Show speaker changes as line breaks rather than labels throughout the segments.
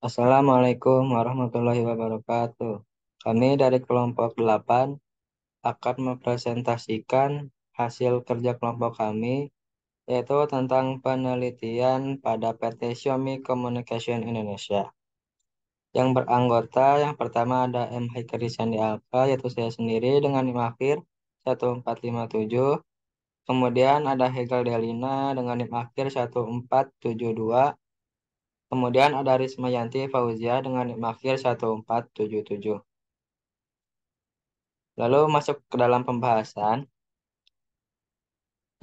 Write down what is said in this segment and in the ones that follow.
Assalamualaikum warahmatullahi wabarakatuh. Kami dari kelompok 8 akan mempresentasikan hasil kerja kelompok kami, yaitu tentang penelitian pada PT Xiaomi Communication Indonesia. Yang beranggota yang pertama ada M. Haikari Sandi Alfa, yaitu saya sendiri dengan NIM akhir 1457. Kemudian ada Hegel Delina dengan NIM akhir 1472. Kemudian ada Rismayanti Fauzia dengan NIM akhir 1477. Lalu masuk ke dalam pembahasan.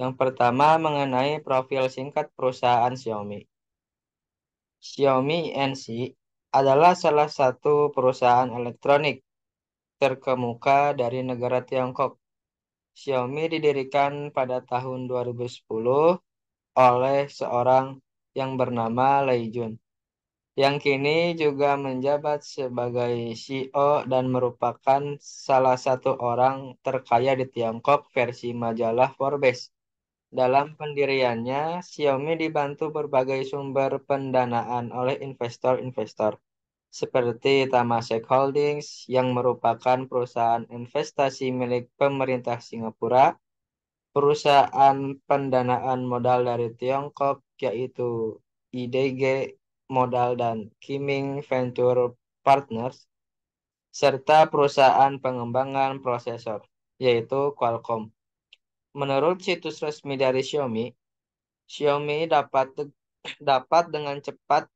Yang pertama mengenai profil singkat perusahaan Xiaomi. Xiaomi Inc. adalah salah satu perusahaan elektronik terkemuka dari negara Tiongkok. Xiaomi didirikan pada tahun 2010 oleh seorang yang bernama Lei Jun, yang kini juga menjabat sebagai CEO dan merupakan salah satu orang terkaya di Tiongkok versi majalah Forbes. Dalam pendiriannya, Xiaomi dibantu berbagai sumber pendanaan oleh investor-investor, seperti Temasek Holdings yang merupakan perusahaan investasi milik pemerintah Singapura, perusahaan pendanaan modal dari Tiongkok yaitu IDG Modal dan Kiming Venture Partners, serta perusahaan pengembangan prosesor, yaitu Qualcomm. Menurut situs resmi dari Xiaomi, Xiaomi dapat dengan cepat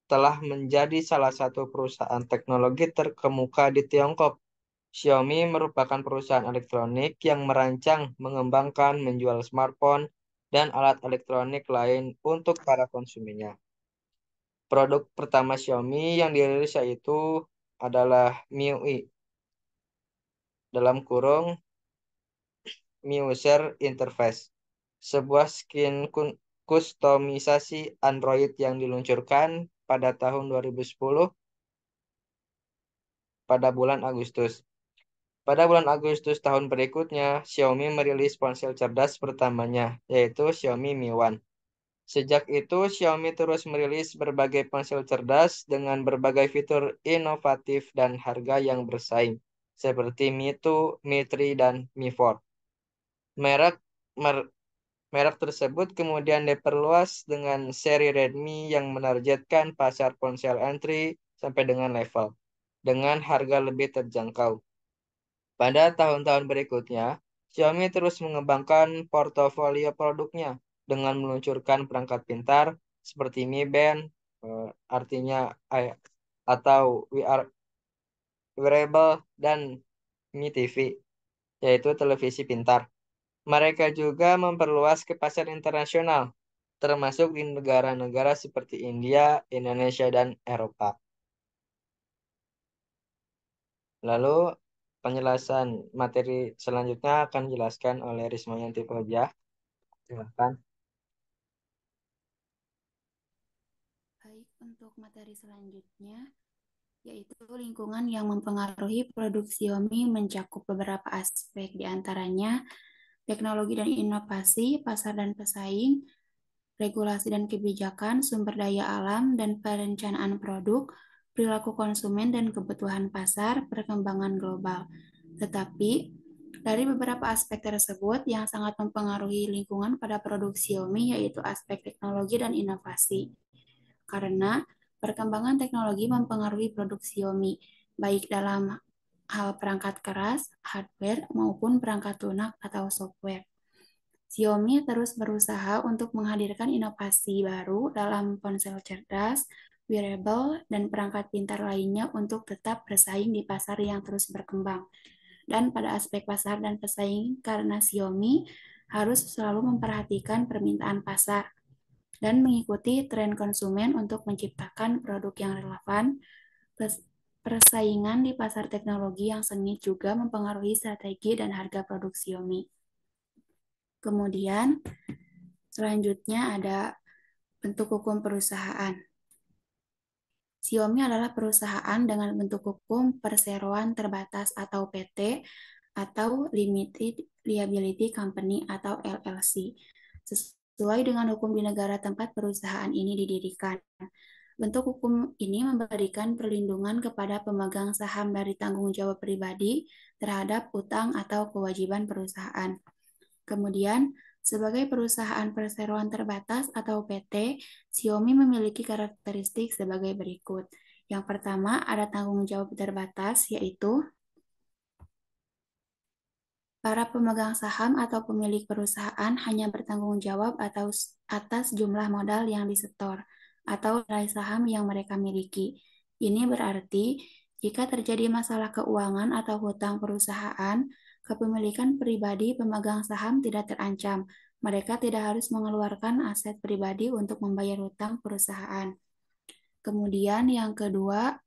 telah menjadi salah satu perusahaan teknologi terkemuka di Tiongkok. Xiaomi merupakan perusahaan elektronik yang merancang, mengembangkan, menjual smartphone, dan alat elektronik lain untuk para konsumennya. Produk pertama Xiaomi yang dirilis yaitu adalah MIUI, dalam kurung MIUser Interface, sebuah kustomisasi Android yang diluncurkan pada tahun 2010 pada bulan Agustus. Pada bulan Agustus tahun berikutnya, Xiaomi merilis ponsel cerdas pertamanya, yaitu Xiaomi Mi One. Sejak itu, Xiaomi terus merilis berbagai ponsel cerdas dengan berbagai fitur inovatif dan harga yang bersaing, seperti Mi 2, Mi 3, dan Mi 4. Merek mer- Merek tersebut kemudian diperluas dengan seri Redmi yang menargetkan pasar ponsel entry sampai dengan level, dengan harga lebih terjangkau. Pada tahun-tahun berikutnya, Xiaomi terus mengembangkan portofolio produknya dengan meluncurkan perangkat pintar seperti Mi Band, artinya atau VR wearable, dan Mi TV, yaitu televisi pintar. Mereka juga memperluas ke pasar internasional, termasuk di negara-negara seperti India, Indonesia, dan Eropa. Lalu penjelasan materi selanjutnya akan dijelaskan oleh Rismayanti Fauzia. Silakan.
Baik, untuk materi selanjutnya, yaitu lingkungan yang mempengaruhi produk Xiaomi mencakup beberapa aspek, diantaranya teknologi dan inovasi, pasar dan pesaing, regulasi dan kebijakan, sumber daya alam dan perencanaan produk, perilaku konsumen dan kebutuhan pasar, perkembangan global. Tetapi, dari beberapa aspek tersebut yang sangat mempengaruhi lingkungan pada produk Xiaomi yaitu aspek teknologi dan inovasi. Karena perkembangan teknologi mempengaruhi produk Xiaomi, baik dalam hal perangkat keras, hardware, maupun perangkat lunak atau software. Xiaomi terus berusaha untuk menghadirkan inovasi baru dalam ponsel cerdas, wearable, dan perangkat pintar lainnya untuk tetap bersaing di pasar yang terus berkembang. Dan pada aspek pasar dan pesaing, karena Xiaomi harus selalu memperhatikan permintaan pasar dan mengikuti tren konsumen untuk menciptakan produk yang relevan. Persaingan di pasar teknologi yang sengit juga mempengaruhi strategi dan harga produk Xiaomi. Kemudian, selanjutnya ada bentuk hukum perusahaan. Xiaomi adalah perusahaan dengan bentuk hukum perseroan terbatas atau PT atau Limited Liability Company atau LLC, sesuai dengan hukum di negara tempat perusahaan ini didirikan. Bentuk hukum ini memberikan perlindungan kepada pemegang saham dari tanggung jawab pribadi terhadap utang atau kewajiban perusahaan. Kemudian, sebagai perusahaan perseroan terbatas atau PT, Xiaomi memiliki karakteristik sebagai berikut. Yang pertama, ada tanggung jawab terbatas, yaitu para pemegang saham atau pemilik perusahaan hanya bertanggung jawab atas jumlah modal yang disetor atau nilai saham yang mereka miliki. Ini berarti jika terjadi masalah keuangan atau hutang perusahaan, kepemilikan pribadi pemegang saham tidak terancam. Mereka tidak harus mengeluarkan aset pribadi untuk membayar hutang perusahaan. Kemudian yang kedua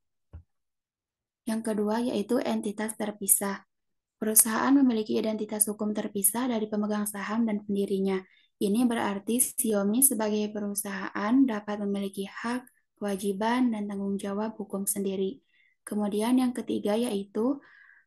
yaitu entitas terpisah. Perusahaan memiliki identitas hukum terpisah dari pemegang saham dan pendirinya. Ini berarti Xiaomi sebagai perusahaan dapat memiliki hak, kewajiban, dan tanggung jawab hukum sendiri. Kemudian yang ketiga yaitu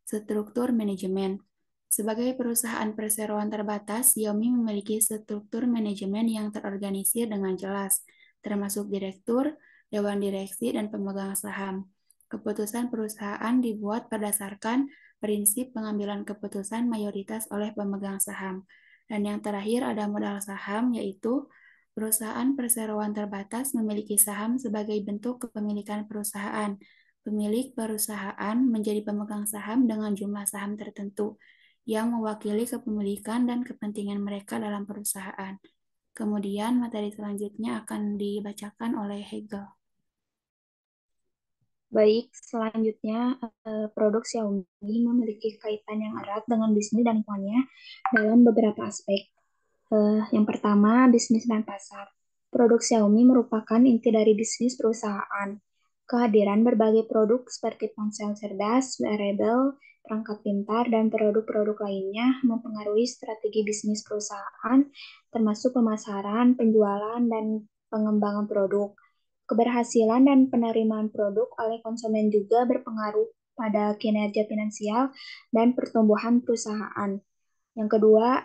struktur manajemen. Sebagai perusahaan perseroan terbatas, Xiaomi memiliki struktur manajemen yang terorganisir dengan jelas, termasuk direktur, dewan direksi, dan pemegang saham. Keputusan perusahaan dibuat berdasarkan prinsip pengambilan keputusan mayoritas oleh pemegang saham. Dan yang terakhir ada modal saham, yaitu perusahaan perseroan terbatas memiliki saham sebagai bentuk kepemilikan perusahaan. Pemilik perusahaan menjadi pemegang saham dengan jumlah saham tertentu yang mewakili kepemilikan dan kepentingan mereka dalam perusahaan. Kemudian materi selanjutnya akan dibacakan oleh Hegel.
Baik, selanjutnya produk Xiaomi memiliki kaitan yang erat dengan bisnis dan lingkungannya dalam beberapa aspek. Yang pertama, bisnis dan pasar. Produk Xiaomi merupakan inti dari bisnis perusahaan. Kehadiran berbagai produk seperti ponsel cerdas, wearable, perangkat pintar, dan produk-produk lainnya mempengaruhi strategi bisnis perusahaan, termasuk pemasaran, penjualan, dan pengembangan produk. Keberhasilan dan penerimaan produk oleh konsumen juga berpengaruh pada kinerja finansial dan pertumbuhan perusahaan. Yang kedua,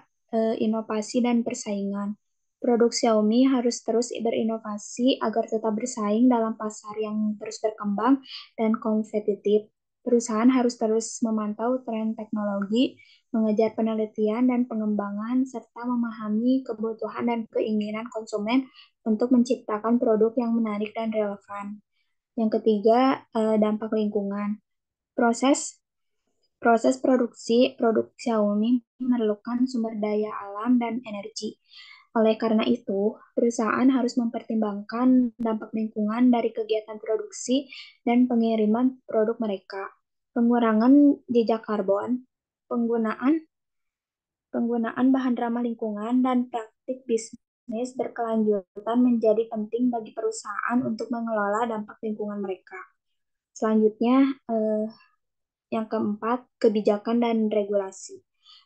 inovasi dan persaingan. Produk Xiaomi harus terus berinovasi agar tetap bersaing dalam pasar yang terus berkembang dan kompetitif. Perusahaan harus terus memantau tren teknologi, mengejar penelitian dan pengembangan, serta memahami kebutuhan dan keinginan konsumen untuk menciptakan produk yang menarik dan relevan. Yang ketiga, dampak lingkungan. Proses Proses produksi produk Xiaomi memerlukan sumber daya alam dan energi. Oleh karena itu, perusahaan harus mempertimbangkan dampak lingkungan dari kegiatan produksi dan pengiriman produk mereka. Pengurangan jejak karbon, penggunaan penggunaan bahan ramah lingkungan, dan praktik bisnis berkelanjutan menjadi penting bagi perusahaan untuk mengelola dampak lingkungan mereka. Selanjutnya, yang keempat, kebijakan dan regulasi.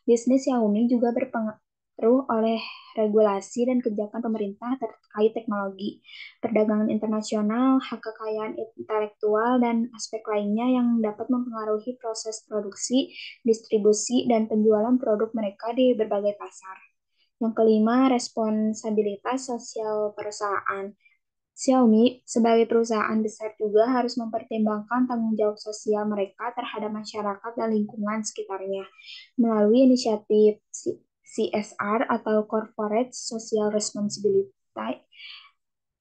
Bisnis Xiaomi juga berpengaruh oleh regulasi dan kebijakan pemerintah terkait teknologi, perdagangan internasional, hak kekayaan intelektual, dan aspek lainnya yang dapat mempengaruhi proses produksi, distribusi, dan penjualan produk mereka di berbagai pasar. Yang kelima, responsabilitas sosial perusahaan. Xiaomi sebagai perusahaan besar juga harus mempertimbangkan tanggung jawab sosial mereka terhadap masyarakat dan lingkungan sekitarnya melalui inisiatif CSR atau Corporate Social Responsibility.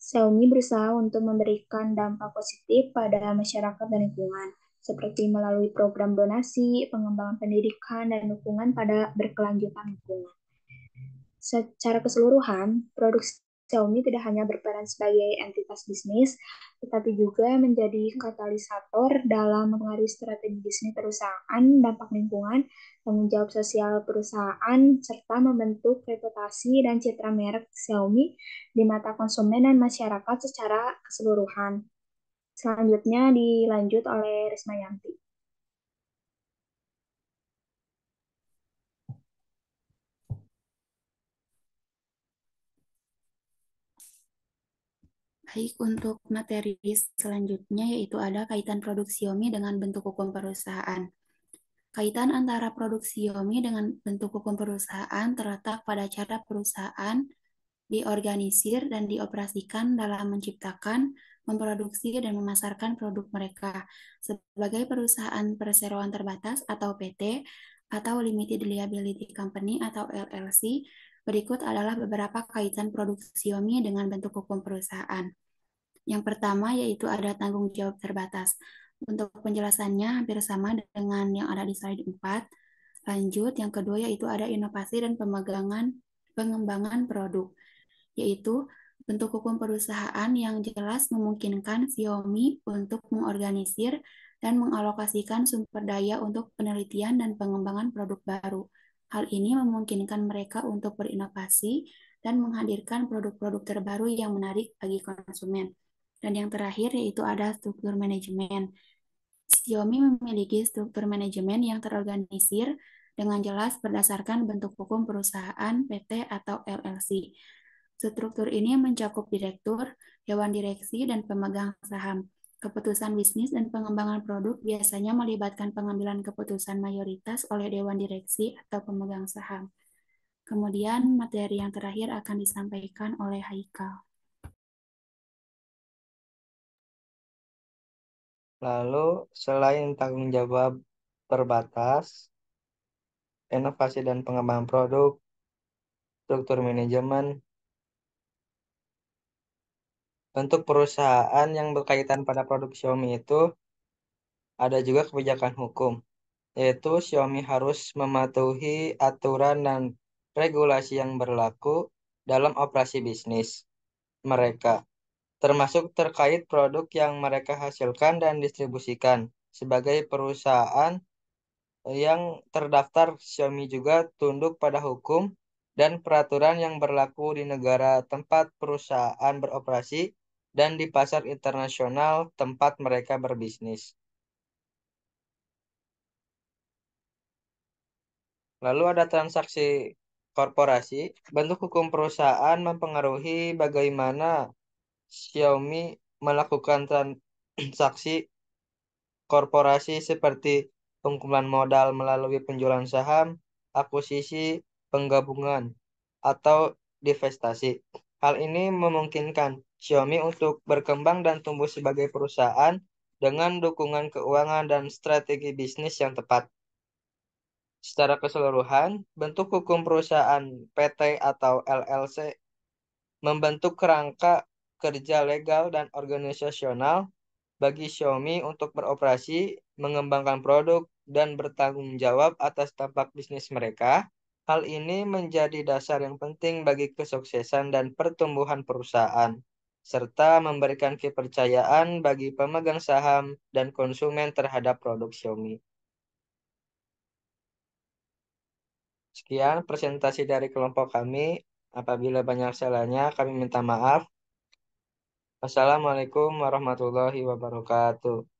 Xiaomi berusaha untuk memberikan dampak positif pada masyarakat dan lingkungan, seperti melalui program donasi, pengembangan pendidikan, dan dukungan pada berkelanjutan lingkungan. Secara keseluruhan, produk Xiaomi tidak hanya berperan sebagai entitas bisnis, tetapi juga menjadi katalisator dalam mempengaruhi strategi bisnis perusahaan, dampak lingkungan, tanggung jawab sosial perusahaan, serta membentuk reputasi dan citra merek Xiaomi di mata konsumen dan masyarakat secara keseluruhan. Selanjutnya dilanjut oleh Rismayanti.
Baik, untuk materi selanjutnya yaitu ada kaitan produk Xiaomi dengan bentuk hukum perusahaan. Kaitan antara produk Xiaomi dengan bentuk hukum perusahaan terletak pada cara perusahaan diorganisir dan dioperasikan dalam menciptakan, memproduksi, dan memasarkan produk mereka. Sebagai perusahaan perseroan terbatas atau PT, atau Limited Liability Company atau LLC, berikut adalah beberapa kaitan produk Xiaomi dengan bentuk hukum perusahaan. Yang pertama yaitu ada tanggung jawab terbatas. Untuk penjelasannya hampir sama dengan yang ada di slide 4. Lanjut, yang kedua yaitu ada inovasi dan pengembangan produk, yaitu bentuk hukum perusahaan yang jelas memungkinkan Xiaomi untuk mengorganisir dan mengalokasikan sumber daya untuk penelitian dan pengembangan produk baru. Hal ini memungkinkan mereka untuk berinovasi dan menghadirkan produk-produk terbaru yang menarik bagi konsumen. Dan yang terakhir yaitu ada struktur manajemen. Xiaomi memiliki struktur manajemen yang terorganisir dengan jelas berdasarkan bentuk hukum perusahaan, PT, atau LLC. Struktur ini mencakup direktur, dewan direksi, dan pemegang saham. Keputusan bisnis dan pengembangan produk biasanya melibatkan pengambilan keputusan mayoritas oleh dewan direksi atau pemegang saham. Kemudian materi yang terakhir akan disampaikan oleh Haikal.
Lalu, selain tanggung jawab terbatas, inovasi dan pengembangan produk, struktur manajemen, bentuk perusahaan yang berkaitan pada produk Xiaomi itu ada juga kebijakan hukum, yaitu Xiaomi harus mematuhi aturan dan regulasi yang berlaku dalam operasi bisnis mereka, termasuk terkait produk yang mereka hasilkan dan distribusikan. Sebagai perusahaan yang terdaftar, Xiaomi juga tunduk pada hukum dan peraturan yang berlaku di negara tempat perusahaan beroperasi dan di pasar internasional tempat mereka berbisnis. Lalu ada transaksi korporasi. Bentuk hukum perusahaan mempengaruhi bagaimana Xiaomi melakukan transaksi korporasi seperti pengumpulan modal melalui penjualan saham, akuisisi, penggabungan, atau divestasi. Hal ini memungkinkan Xiaomi untuk berkembang dan tumbuh sebagai perusahaan dengan dukungan keuangan dan strategi bisnis yang tepat. Secara keseluruhan, bentuk hukum perusahaan PT atau LLC membentuk kerangka kerja legal dan organisasional bagi Xiaomi untuk beroperasi, mengembangkan produk, dan bertanggung jawab atas dampak bisnis mereka. Hal ini menjadi dasar yang penting bagi kesuksesan dan pertumbuhan perusahaan, serta memberikan kepercayaan bagi pemegang saham dan konsumen terhadap produk Xiaomi. Sekian presentasi dari kelompok kami. Apabila banyak salahnya, kami minta maaf. Wassalamualaikum warahmatullahi wabarakatuh.